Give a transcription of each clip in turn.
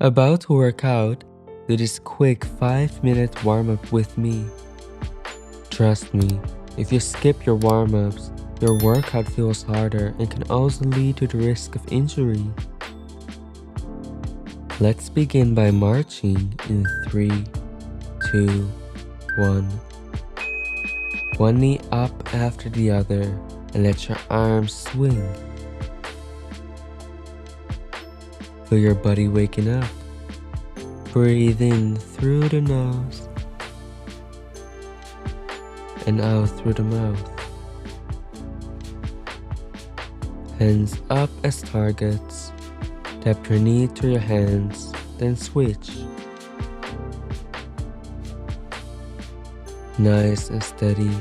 About to work out, do this quick 5-minute warm-up with me. Trust me, if you skip your warm-ups, your workout feels harder and can also lead to the risk of injury. Let's begin by marching in 3, 2, 1. One knee up after the other and let your arms swing. Feel your body waking up. Breathe in through the nose and out through the mouth. Hands up as targets. Tap your knee to your hands, then switch. Nice and steady.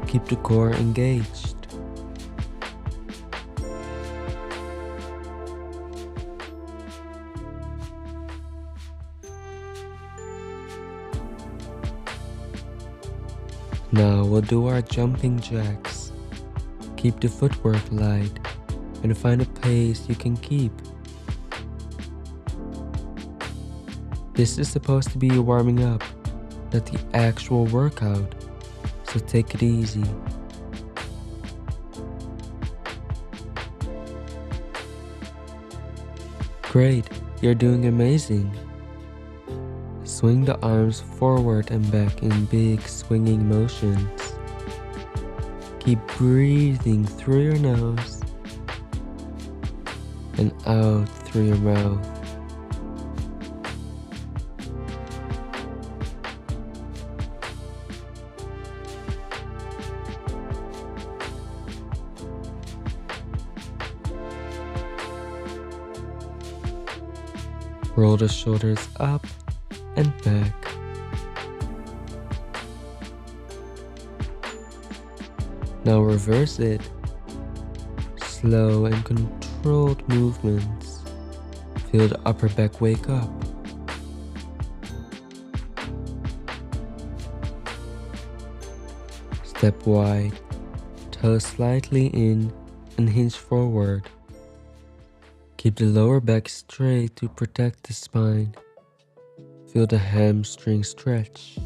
Keep the core engaged. Now we'll do our jumping jacks. Keep the footwork light and find a pace you can keep. This is supposed to be a warming up, not the actual workout, so take it easy. Great, you're doing amazing. Swing the arms forward and back in big swinging motions. Keep breathing through your nose and out through your mouth. Roll the shoulders up and back. Now reverse it. Slow and controlled movements. Feel the upper back wake up. Step wide, toes slightly in and hinge forward. Keep the lower back straight to protect the spine. Feel the hamstring stretch.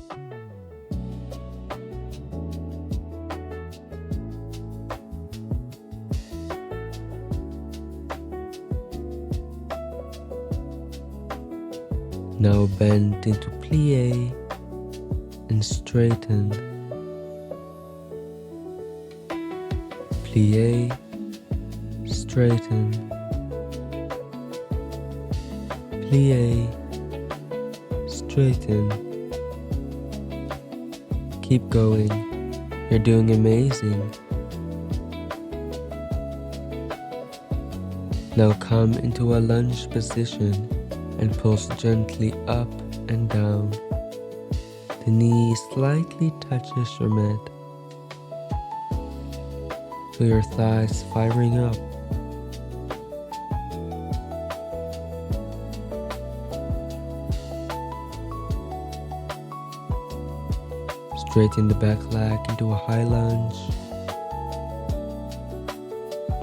Now bend into plie and straighten. Plie, straighten. Plie, straighten. Keep going. You're doing amazing. Now come into a lunge position and pulse gently up and down. The knee slightly touches your mat. Feel your thighs firing up. Straighten the back leg into a high lunge.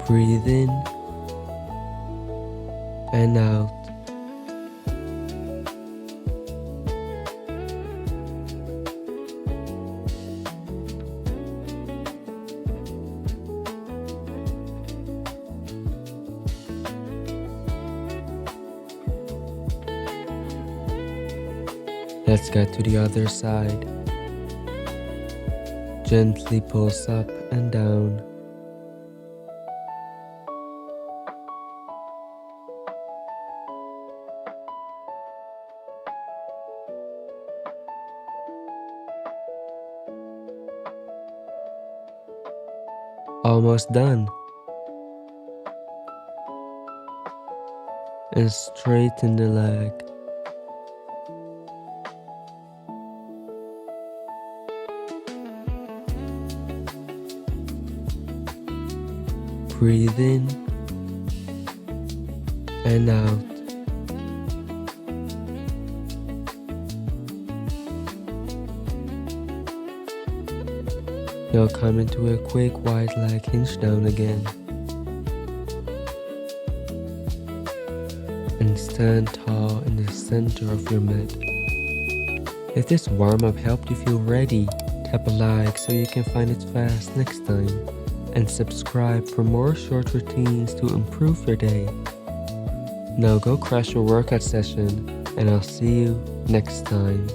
Breathe in and out. Let's get to the other side. Gently pulse up and down. Almost done. And straighten the leg. Breathe in and out. Now come into a quick wide leg hinge down again. And and stand tall in the center of your mat. If this warm-up helped you feel ready, tap a like so you can find it fast next time, and subscribe for more short routines to improve your day. Now go crush your workout session, and I'll see you next time.